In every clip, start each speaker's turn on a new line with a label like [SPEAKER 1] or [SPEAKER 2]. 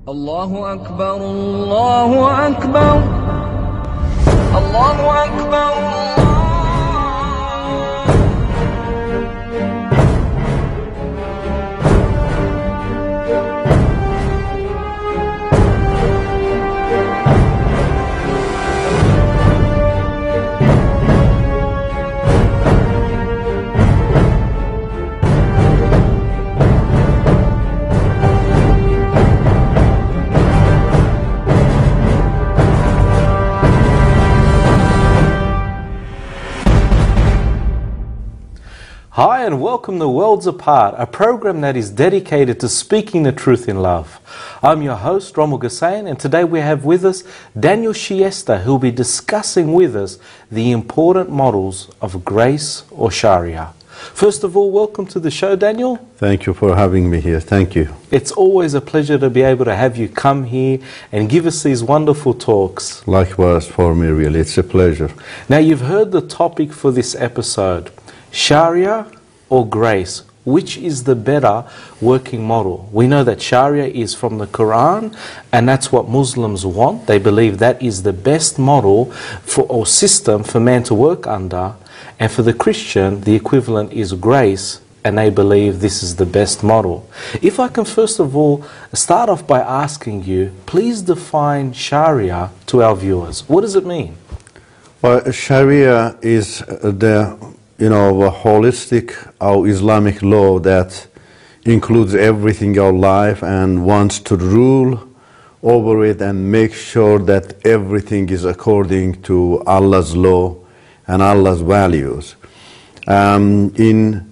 [SPEAKER 1] الله أكبر الله أكبر الله أكبر.
[SPEAKER 2] Hi and welcome to Worlds Apart, a program that is dedicated to speaking the truth in love. I'm your host, Rommel Hussein, and today we have with us Daniel Shiesta, who will be discussing with us the important models of grace or Sharia. First of all, welcome to the show, Daniel.
[SPEAKER 3] Thank you for having me here. Thank you.
[SPEAKER 2] It's always a pleasure to be able to have you come here and give us these wonderful talks.
[SPEAKER 3] Likewise for me, really. It's a pleasure.
[SPEAKER 2] Now, you've heard the topic for this episode. Sharia or grace, which is the better working model? We know that Sharia is from the Quran, and that's what Muslims want. They believe that is the best model for or system for man to work under, and for the Christian the equivalent is grace, and they believe this is the best model. If I can first of all start off by asking you, please define Sharia to our viewers. What does it mean?
[SPEAKER 3] Well, Sharia is a holistic or Islamic law that includes everything in our life and wants to rule over it and make sure that everything is according to Allah's law and Allah's values. In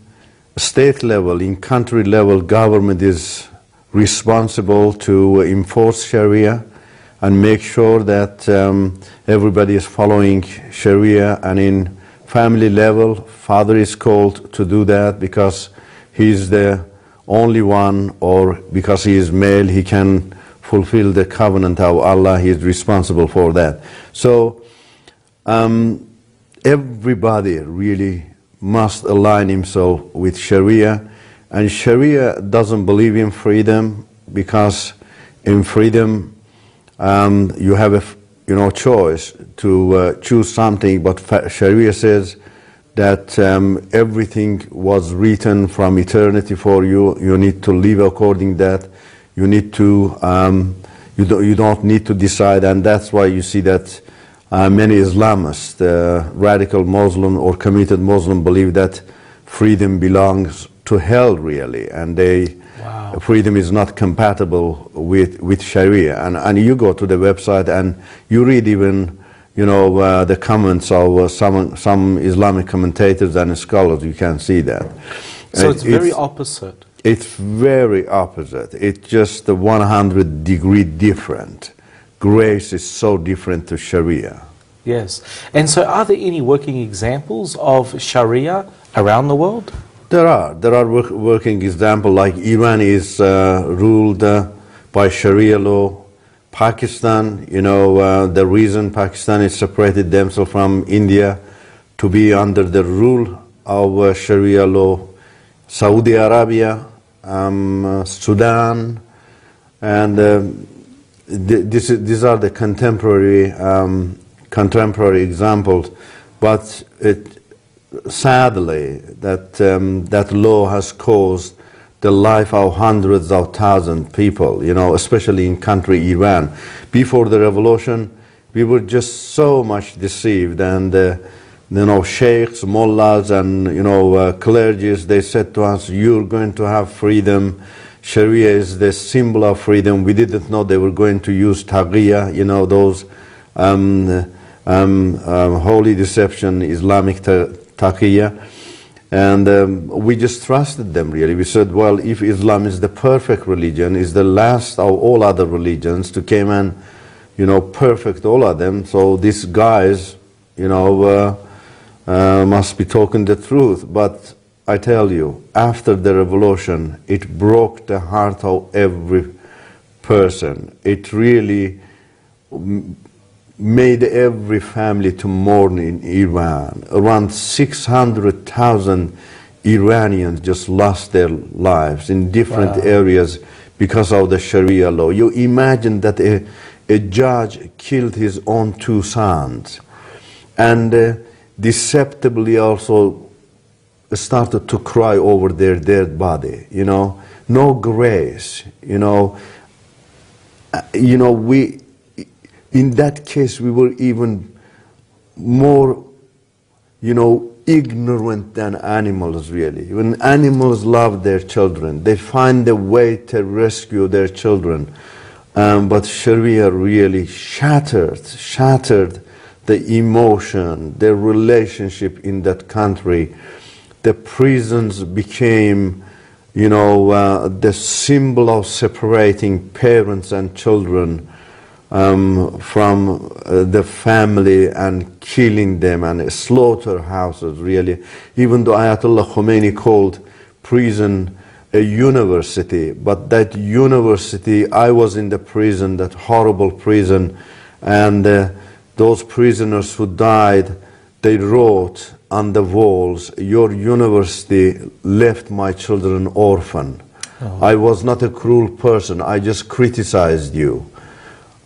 [SPEAKER 3] state level, in country level, government is responsible to enforce Sharia and make sure that everybody is following Sharia, and in family level, father is called to do that because he is the only one, or because he is male, he can fulfill the covenant of Allah. He is responsible for that. So everybody really must align himself with Sharia, and Sharia doesn't believe in freedom, because in freedom you have a choice to choose something, but Sharia says that everything was written from eternity for you. You need to live according to that. You need to you don't need to decide, and that's why you see that many Islamists, radical Muslim or committed Muslim, believe that freedom belongs to hell, really, and freedom is not compatible with Sharia. And you go to the website and you read even the comments of some Islamic commentators and scholars. You can see that.
[SPEAKER 2] So it's very opposite.
[SPEAKER 3] It's very opposite. It's just a 100-degree different. Grace is so different to Sharia.
[SPEAKER 2] Yes. And so are there any working examples of Sharia around the world?
[SPEAKER 3] There are working examples, like Iran is ruled by Sharia law. Pakistan, the reason Pakistan is separated themselves from India to be under the rule of Sharia law. Saudi Arabia, Sudan, and these are the contemporary examples. But sadly, that law has caused the life of hundreds of thousands of people, especially in country Iran. Before the revolution, we were just so much deceived, and sheikhs, mullahs, and clergies, they said to us, "You're going to have freedom. Sharia is the symbol of freedom." We didn't know they were going to use taqiyya, those holy deception, Islamic taqiyya, and we just trusted them, really. We said, well, if Islam is the perfect religion, is the last of all other religions to come and perfect all of them, so these guys must be talking the truth. But I tell you, after the revolution, it broke the heart of every person. It really made every family to mourn in Iran. Around 600,000 Iranians just lost their lives in different areas because of the Sharia law. You imagine that a judge killed his own 2 sons and deceptively also started to cry over their dead body, you know. No grace, you know. We, in that case, we were even more, you know, ignorant than animals, really. When animals love their children, they find a way to rescue their children. But Sharia really shattered the emotion, the relationship in that country. The prisons became, you know, the symbol of separating parents and children from the family and killing them, and slaughterhouses, really. Even though Ayatollah Khomeini called prison a university, but that university, I was in the prison, that horrible prison, and those prisoners who died, they wrote on the walls, "Your university left my children orphan." Oh. I was not a cruel person, I just criticized you.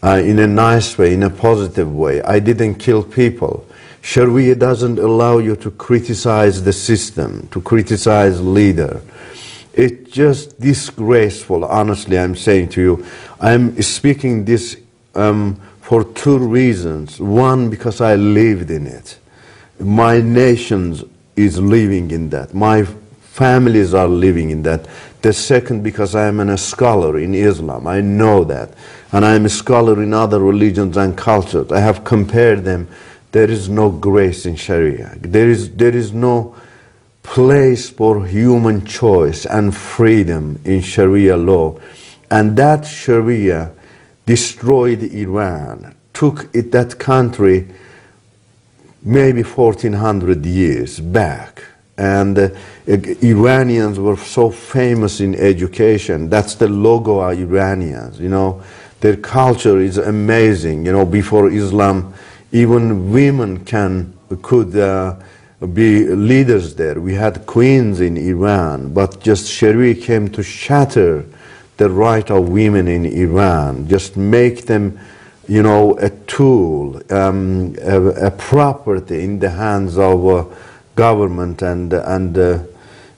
[SPEAKER 3] In a nice way, in a positive way. I didn't kill people. Sharia doesn't allow you to criticize the system, to criticize leader. It's just disgraceful, honestly, I'm saying to you. I'm speaking this for 2 reasons. One, because I lived in it. My nation is living in that. My families are living in that. The second, because I am a scholar in Islam. I know that. And I am a scholar in other religions and cultures. I have compared them. There is no grace in Sharia. There is no place for human choice and freedom in Sharia law. And that Sharia destroyed Iran, took that country maybe 1400 years back. And Iranians were so famous in education. That's the logo of Iranians, you know. Their culture is amazing. You know, before Islam, even women could be leaders there. We had queens in Iran, but just Sharia came to shatter the right of women in Iran, just make them, you know, a tool, a property in the hands of government and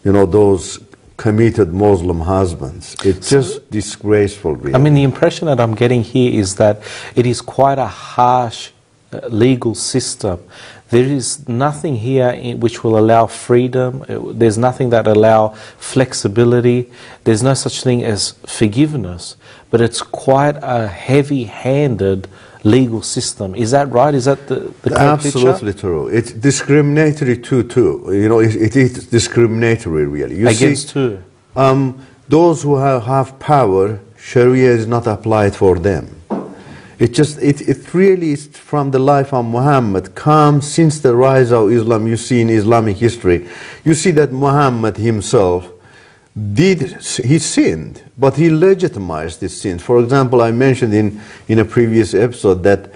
[SPEAKER 3] you know, those committed Muslim husbands. It's just disgraceful, really.
[SPEAKER 2] I mean, the impression that I'm getting here is that it is quite a harsh legal system. There is nothing here which will allow freedom. There's nothing that allow flexibility. There's no such thing as forgiveness. But it's quite a heavy-handed legal system. Is that right? Is that the correct
[SPEAKER 3] Absolutely
[SPEAKER 2] picture?
[SPEAKER 3] true. It's discriminatory too. You know, it is discriminatory, really. You
[SPEAKER 2] Against
[SPEAKER 3] see,
[SPEAKER 2] who?
[SPEAKER 3] Those who have power, Sharia is not applied for them. It really is from the life of Muhammad, comes since the rise of Islam. You see in Islamic history, you see that Muhammad himself he sinned, but he legitimized his sins. For example, I mentioned in a previous episode that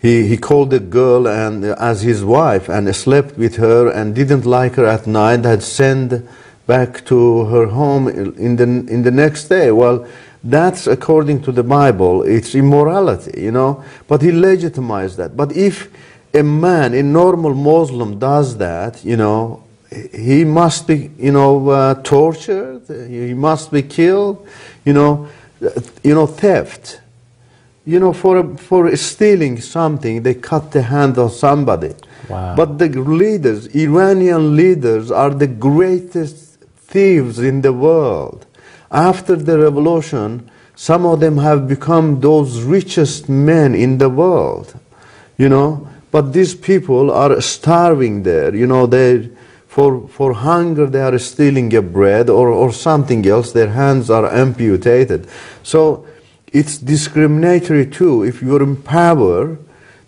[SPEAKER 3] he called a girl and as his wife and slept with her and didn't like her at night, had sent back to her home in the next day. Well, that's according to the Bible, it's immorality, you know, but he legitimized that. But if a man, a normal Muslim does that, you know, he must be, you know, tortured, he must be killed, you know, theft. You know, for stealing something, they cut the hand of somebody.
[SPEAKER 2] Wow.
[SPEAKER 3] But the leaders, Iranian leaders, are the greatest thieves in the world. After the revolution, some of them have become those richest men in the world, you know. But these people are starving there, you know. For hunger, they are stealing a bread or something else. Their hands are amputated. So it's discriminatory too. If you're in power,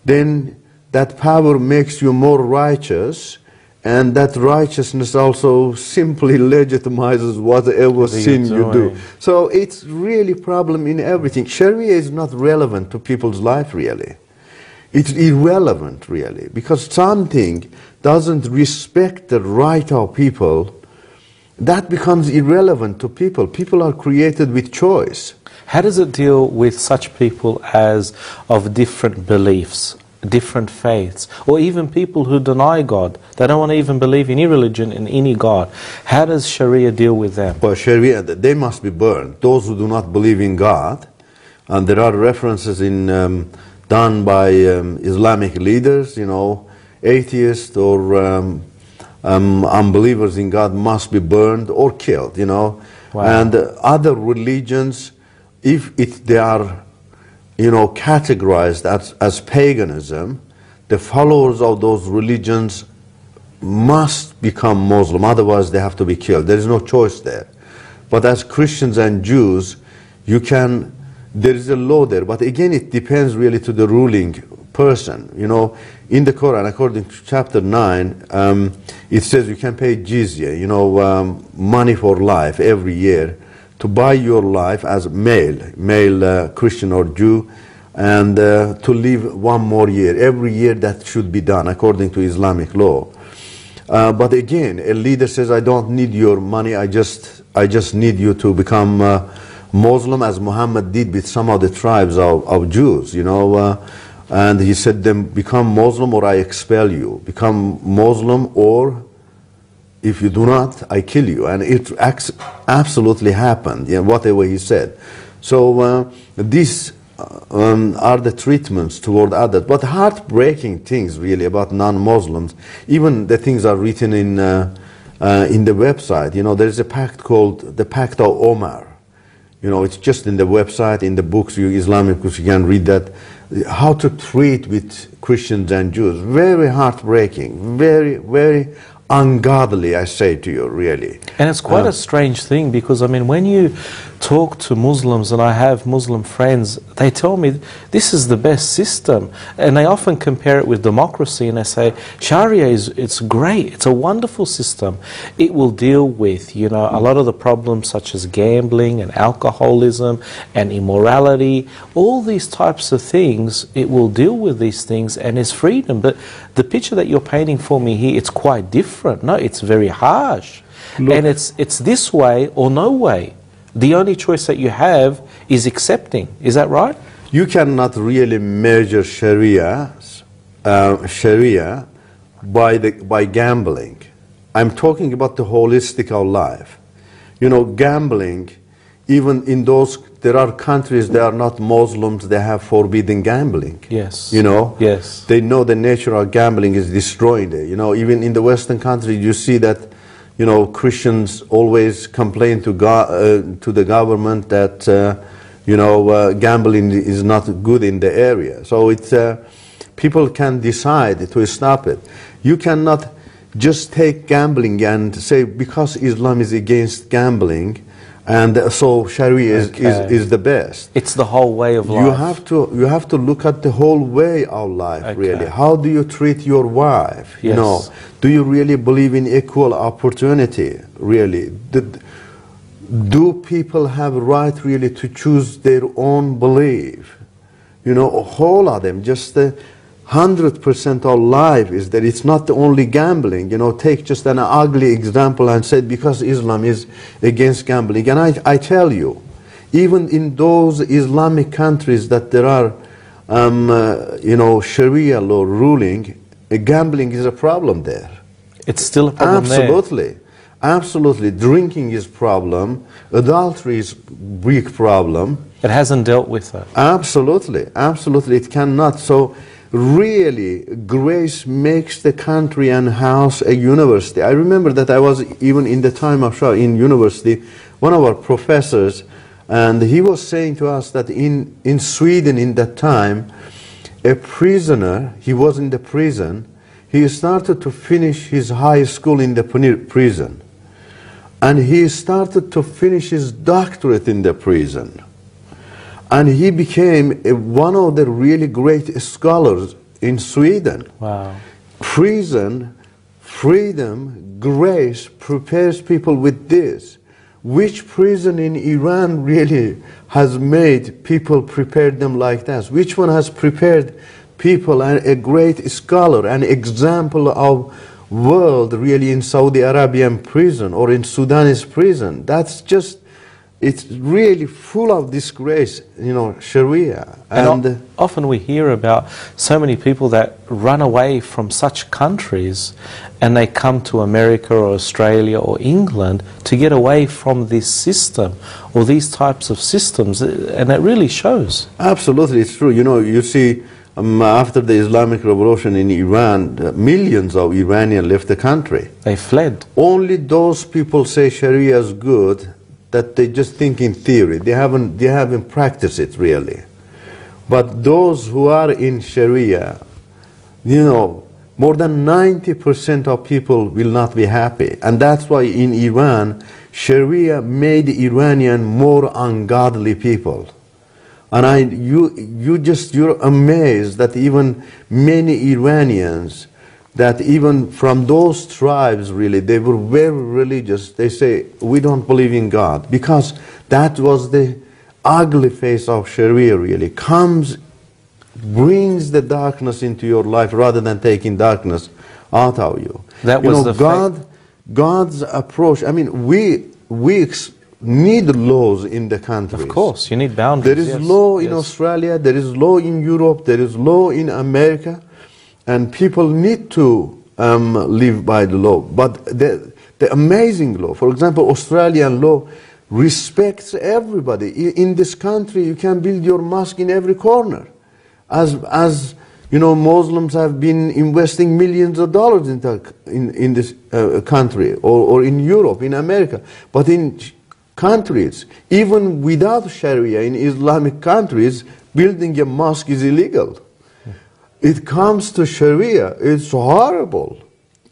[SPEAKER 3] then that power makes you more righteous. And that righteousness also simply legitimizes whatever sin you do. So it's really a problem in everything. Sharia is not relevant to people's life, really. It's irrelevant, really, because something doesn't respect the right of people, that becomes irrelevant to people. People are created with choice.
[SPEAKER 2] How does it deal with such people as of different beliefs, different faiths, or even people who deny God? They don't want to even believe in any religion, in any God. How does Sharia deal with them?
[SPEAKER 3] Well, Sharia, they must be burned. Those who do not believe in God, and there are references in done by Islamic leaders, you know, atheists or unbelievers in God must be burned or killed, you know.
[SPEAKER 2] Wow.
[SPEAKER 3] And other religions, if they are, you know, categorized as paganism, the followers of those religions must become Muslim, otherwise they have to be killed. There is no choice there. But as Christians and Jews, you can, there is a law there, but again it depends really to the ruling person. You know, in the Quran, according to chapter 9, it says you can pay jizya, you know, money for life every year, to buy your life as male Christian or Jew, and to live one more year. Every year that should be done according to Islamic law. But again, a leader says, I don't need your money, I just need you to become Muslim, as Muhammad did with some of the tribes of Jews, you know, and he said them, become Muslim or I expel you. Become Muslim, or if you do not, I kill you. And it absolutely happened, you know, whatever he said. So these are the treatments toward others. But heartbreaking things really about non-Muslims, even the things are written in the website. You know, there's a pact called the Pact of Omar. You know, it's just in the website, in the books, Islamic books, you can read that. How to treat with Christians and Jews. Very heartbreaking, very, very ungodly, I say to you, really.
[SPEAKER 2] And it's quite a strange thing, because I mean, when you talk to Muslims, and I have Muslim friends, they tell me this is the best system, and they often compare it with democracy, and they say Sharia it's great, it's a wonderful system. It will deal with, you know, a lot of the problems such as gambling and alcoholism and immorality, all these types of things. It will deal with these things, and it's freedom. But the picture that you're painting for me here, it's quite different. No, it's very harsh. Look. And it's this way or no way. The only choice that you have is accepting. Is that right?
[SPEAKER 3] You cannot really measure Sharia by gambling. I'm talking about the holistic of life. You know, gambling, even in those, there are countries that are not Muslims, they have forbidden gambling.
[SPEAKER 2] Yes.
[SPEAKER 3] You know?
[SPEAKER 2] Yes.
[SPEAKER 3] They know the nature of gambling is destroying it. You know, even in the Western countries, you see that, you know, Christians always complain to the government that, you know, gambling is not good in the area. So it's, people can decide to stop it. You cannot just take gambling and say, because Islam is against gambling, and so Sharia is the best.
[SPEAKER 2] It's the whole way of life.
[SPEAKER 3] You have to look at the whole way of life, really. How do you treat your wife?
[SPEAKER 2] Yes.
[SPEAKER 3] You know, do you really believe in equal opportunity? Really, do people have a right really to choose their own belief? You know, all of them. Just 100% of life is that it's not only gambling. You know, take just an ugly example and say because Islam is against gambling. And I tell you, even in those Islamic countries that there are, you know, Sharia law ruling, gambling is a problem there.
[SPEAKER 2] It's still a problem
[SPEAKER 3] Absolutely.
[SPEAKER 2] there.
[SPEAKER 3] Absolutely. Drinking is a problem. Adultery is a big problem.
[SPEAKER 2] It hasn't dealt with that.
[SPEAKER 3] Absolutely. Absolutely. It cannot. So really, grace makes the country and house a university. I remember that I was even in the time of Shah in university, one of our professors, and he was saying to us that in Sweden in that time, a prisoner, he was in the prison, he started to finish his high school in the prison. And he started to finish his doctorate in the prison. And he became one of the really great scholars in Sweden.
[SPEAKER 2] Wow.
[SPEAKER 3] Prison, freedom, grace prepares people with this. Which prison in Iran really has made people prepare them like that? Which one has prepared people and a great scholar, an example of world really in Saudi Arabian prison or in Sudanese prison. That's just, it's really full of disgrace, Sharia.
[SPEAKER 2] And often we hear about so many people that run away from such countries and they come to America or Australia or England to get away from this system or these types of systems, and it really shows.
[SPEAKER 3] Absolutely, it's true. You see, after the Islamic Revolution in Iran, millions of Iranians left the country.
[SPEAKER 2] They fled.
[SPEAKER 3] Only those people say Sharia is good that they just think in theory. They haven't practiced it really. But those who are in Sharia, more than 90% of people will not be happy. And that's why in Iran, Sharia made Iranian more ungodly people. And you're amazed that even many Iranians, that even from those tribes really, they were very religious. They say, we don't believe in God. Because that was the ugly face of Sharia really. Brings the darkness into your life rather than taking darkness out of you.
[SPEAKER 2] That was
[SPEAKER 3] God's approach. I mean, we need laws in the country.
[SPEAKER 2] Of course, you need boundaries.
[SPEAKER 3] There is law in Australia, there is law in Europe, there is law in America, and people need to live by the law. But the amazing law, for example, Australian law respects everybody. In this country, you can build your mosque in every corner. As Muslims have been investing millions of dollars in this country, or in Europe, in America. But in countries, even without Sharia, in Islamic countries, building a mosque is illegal. It comes to Sharia, it's horrible.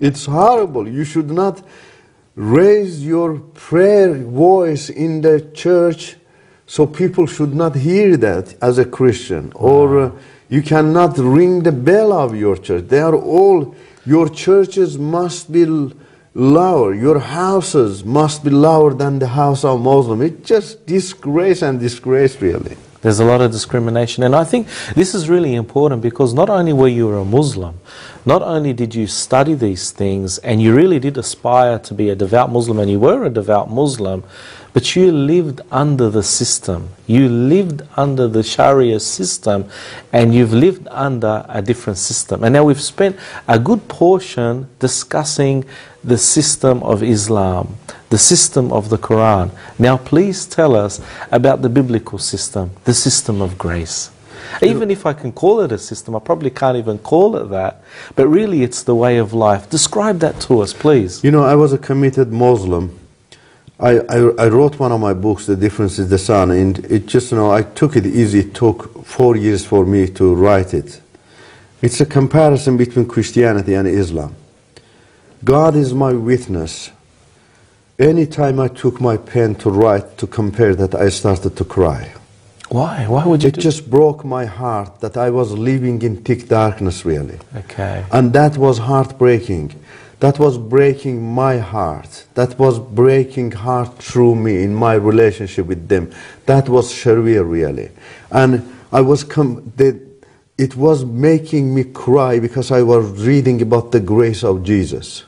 [SPEAKER 3] It's horrible. You should not raise your prayer voice in the church, so people should not hear that as a Christian. Or you cannot ring the bell of your church. They are all, your churches must be lower. Your houses must be lower than the house of Muslim. It's just disgrace really.
[SPEAKER 2] There's a lot of discrimination, and I think this is really important because not only were you a Muslim, not only did you study these things and you really did aspire to be a devout Muslim, and you were a devout Muslim, but you lived under the system. You lived under the Sharia system, and you've lived under a different system. And now we've spent a good portion discussing the system of Islam, the system of the Quran. Now please tell us about the biblical system, the system of grace. Even if I can call it a system, I probably can't even call it that, but really it's the way of life. Describe that to us, please.
[SPEAKER 3] I was a committed Muslim. I wrote one of my books, The Difference is the Sun, and it just, I took it easy. It took 4 years for me to write it. It's a comparison between Christianity and Islam. God is my witness. Anytime I took my pen to write, to compare that, I started to cry.
[SPEAKER 2] Why? Why would you
[SPEAKER 3] It just broke my heart that I was living in thick darkness, really.
[SPEAKER 2] Okay.
[SPEAKER 3] And that was heartbreaking. That was breaking my heart. That was breaking heart through me in my relationship with them. That was Sharia, really. And it was making me cry because I was reading about the grace of Jesus.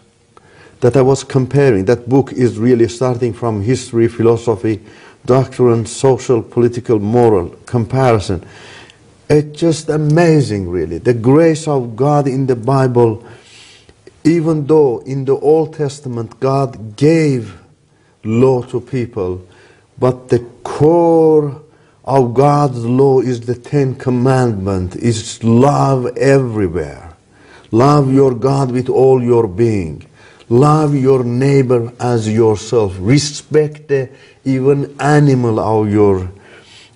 [SPEAKER 3] That I was comparing. That book is really starting from history, philosophy, doctrine, social, political, moral comparison. It's just amazing, really. The grace of God in the Bible, even though in the Old Testament God gave law to people, but the core of God's law is the 10 Commandments, is love everywhere. Love your God with all your being. Love your neighbor as yourself. Respect the even animal of your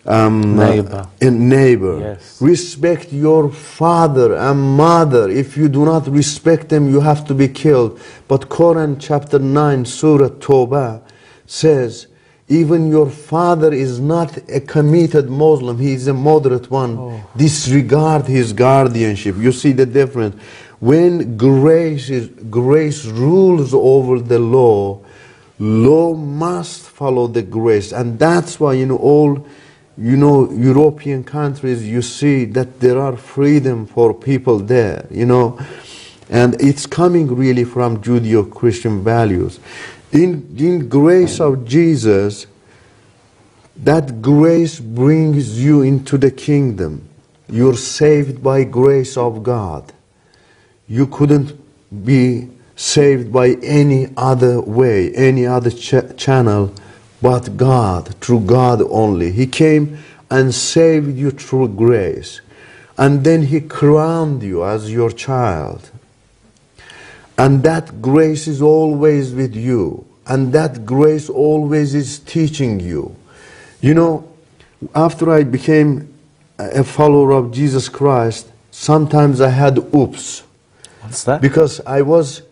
[SPEAKER 3] neighbor.
[SPEAKER 2] Yes.
[SPEAKER 3] Respect your father and mother. If you do not respect them, you have to be killed. But Quran chapter 9, Surah Tawbah says, even your father is not a committed Muslim, he is a moderate one. Disregard his guardianship. You see the difference. When grace rules over the law, law must follow the grace. And that's why all European countries, you see that there are freedom for people there. And it's coming really from Judeo-Christian values. In grace of Jesus, that grace brings you into the kingdom. You're saved by grace of God. You couldn't be saved by any other way, any other channel but God, through God only. He came and saved you through grace. And then He crowned you as your child. And that grace is always with you. And that grace always is teaching you. You know, after I became a follower of Jesus Christ, sometimes I had oops.
[SPEAKER 2] What's that?
[SPEAKER 3] Because I was,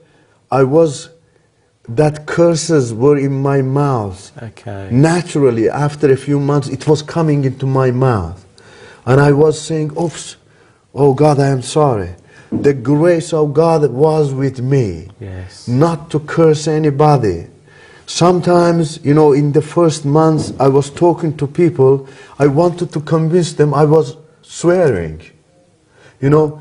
[SPEAKER 3] that curses were in my mouth.
[SPEAKER 2] Okay.
[SPEAKER 3] Naturally, after a few months, it was coming into my mouth. And I was saying, oops, oh God, I am sorry. The grace of God was with me.
[SPEAKER 2] Yes.
[SPEAKER 3] Not to curse anybody. Sometimes, you know, in the first months, I was talking to people, I wanted to convince them I was swearing. You know,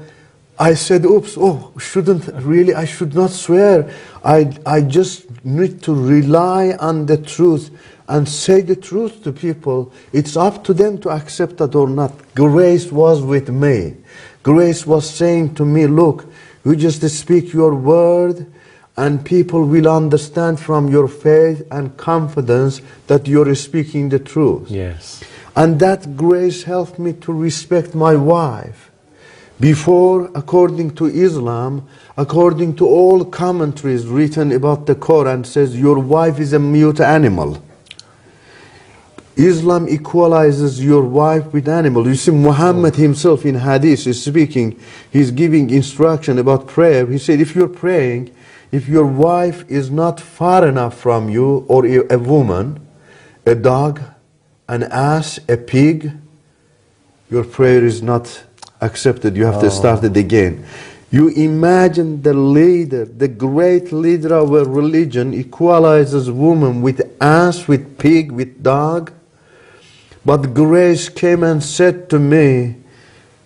[SPEAKER 3] I said, oops, oh, I should not swear. I just need to rely on the truth and say the truth to people. It's up to them to accept that or not. Grace was with me. Grace was saying to me, look, you just speak your word and people will understand from your faith and confidence that you're speaking the truth.
[SPEAKER 2] Yes.
[SPEAKER 3] And that grace helped me to respect my wife. Before, according to Islam, according to all commentaries written about the Quran, says your wife is a mute animal. Islam equalizes your wife with animal. You see, Muhammad himself in hadith is speaking, he's giving instruction about prayer. He said, if you're praying, if your wife is not far enough from you, or a woman, a dog, an ass, a pig, your prayer is not accepted. You have to start it again. You imagine the leader, the great leader of a religion equalizes woman with ass, with pig, with dog. But grace came and said to me,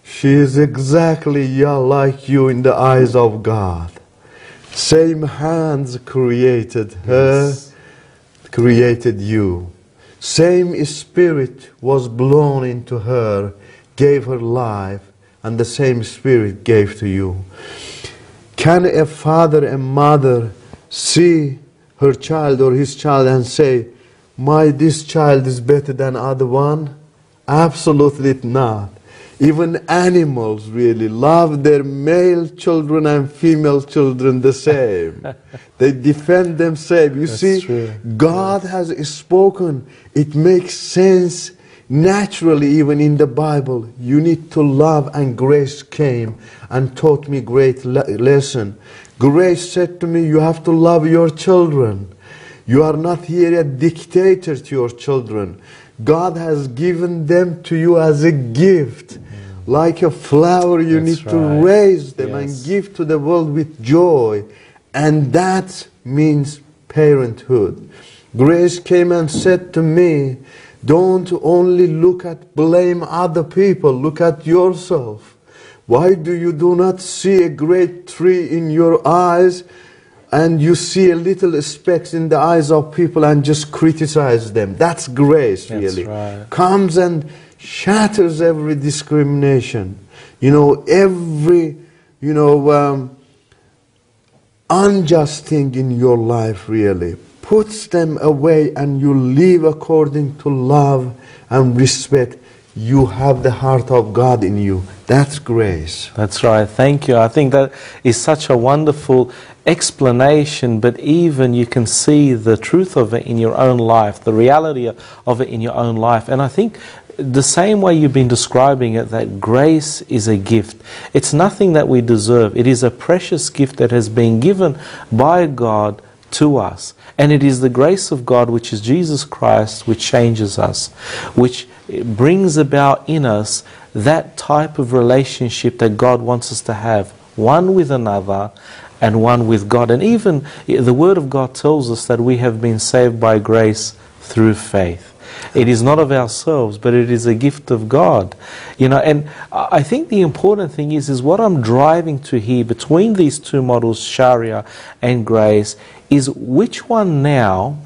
[SPEAKER 3] she is exactly like you in the eyes of God. Same hands created her, yes. Created you. Same spirit was blown into her, gave her life, and the same spirit gave to you. Can a father and mother see her child or his child and say, this child is better than other one? Absolutely not. Even animals really love their male children and female children the same. They defend themselves. You see, true. God has spoken. It makes sense naturally even in the Bible. You need to love, and grace came and taught me great lesson. Grace said to me, you have to love your children. You are not here a dictator to your children. God has given them to you as a gift. Like a flower, you need to raise them and give to the world with joy. And that means parenthood. Grace came and said to me, don't only blame other people, look at yourself. Why do you not see a great tree in your eyes and you see a little specks in the eyes of people and just criticize them? That's grace, really. Comes and shatters every discrimination. You know, every, unjust thing in your life, really. Puts them away and you live according to love and respect. You have the heart of God in you. That's grace.
[SPEAKER 2] That's right. Thank you. I think that is such a wonderful explanation, but even you can see the truth of it in your own life, the reality of it in your own life. And I think the same way you've been describing it, that grace is a gift. It's nothing that we deserve. It is a precious gift that has been given by God to us. And it is the grace of God, which is Jesus Christ, which changes us, which brings about in us that type of relationship that God wants us to have, one with another and one with God. And even the Word of God tells us that we have been saved by grace through faith. It is not of ourselves, but it is a gift of God. You know, and I think the important thing is what I'm driving to here between these two models, Sharia and grace, is which one now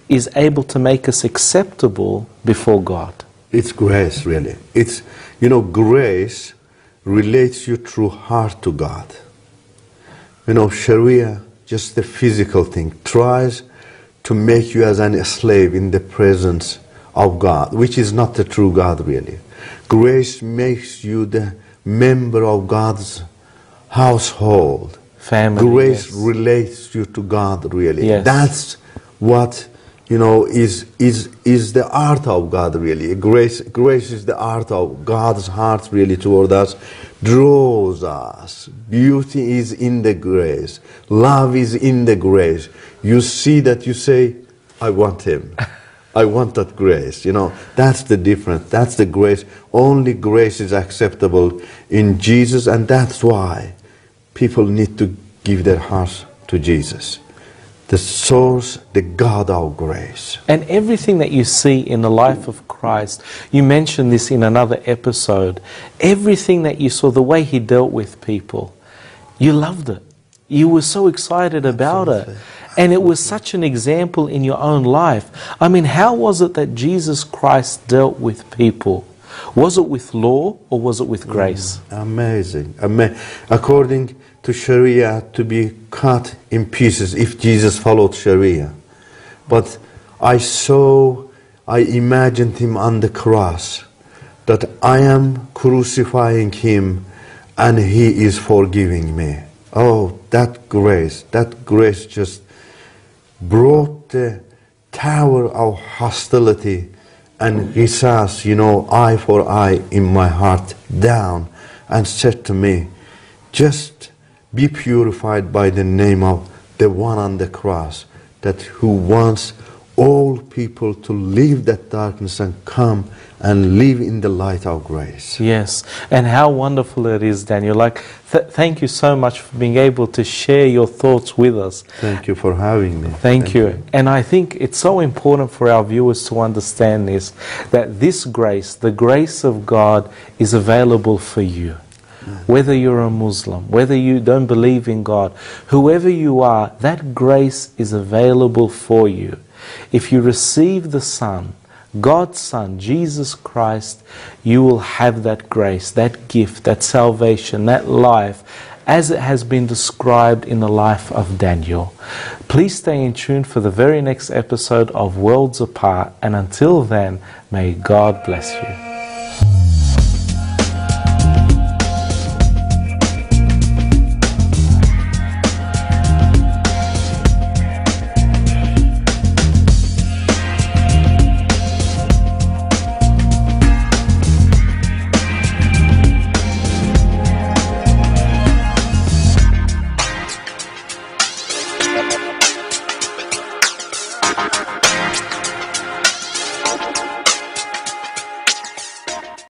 [SPEAKER 2] is able to make us acceptable before God?
[SPEAKER 3] It's grace, really. It's, you know, grace relates you through heart to God. You know, Sharia, just the physical thing, tries to make you as a slave in the presence of God, which is not the true God, really. Grace makes you the member of God's household.
[SPEAKER 2] Family.
[SPEAKER 3] Grace
[SPEAKER 2] yes.
[SPEAKER 3] relates you to God, really.
[SPEAKER 2] Yes.
[SPEAKER 3] That's what, you know, is the art of God, really. Grace is the art of God's heart, really, toward us. Draws us. Beauty is in the grace. Love is in the grace. You see that, you say, I want him. I want that grace. You know, that's the difference. That's the grace. Only grace is acceptable in Jesus, and that's why people need to give their hearts to Jesus, the source, the God of grace.
[SPEAKER 2] And everything that you see in the life of Christ, you mentioned this in another episode, everything that you saw, the way he dealt with people, you loved it. You were so excited about it. And it was such an example in your own life. I mean, how was it that Jesus Christ dealt with people? Was it with law or was it with grace?
[SPEAKER 3] Amazing. According to Sharia, to be cut in pieces if Jesus followed Sharia. But I imagined him on the cross, that I am crucifying him and he is forgiving me. Oh, that grace just brought the tower of hostility and qisas, you know, eye for eye in my heart down, and said to me, just be purified by the name of the one on the cross, that who wants all people to leave that darkness and come and live in the light of grace.
[SPEAKER 2] Yes, and how wonderful it is, Daniel. Like, thank you so much for being able to share your thoughts with us.
[SPEAKER 3] Thank you for having me.
[SPEAKER 2] Thank you. And I think it's so important for our viewers to understand this, that this grace, the grace of God, is available for you. Whether you're a Muslim, whether you don't believe in God, whoever you are, that grace is available for you. If you receive the Son, God's Son, Jesus Christ, you will have that grace, that gift, that salvation, that life, as it has been described in the life of Daniel. Please stay in tune for the very next episode of Worlds Apart, and until then, may God bless you.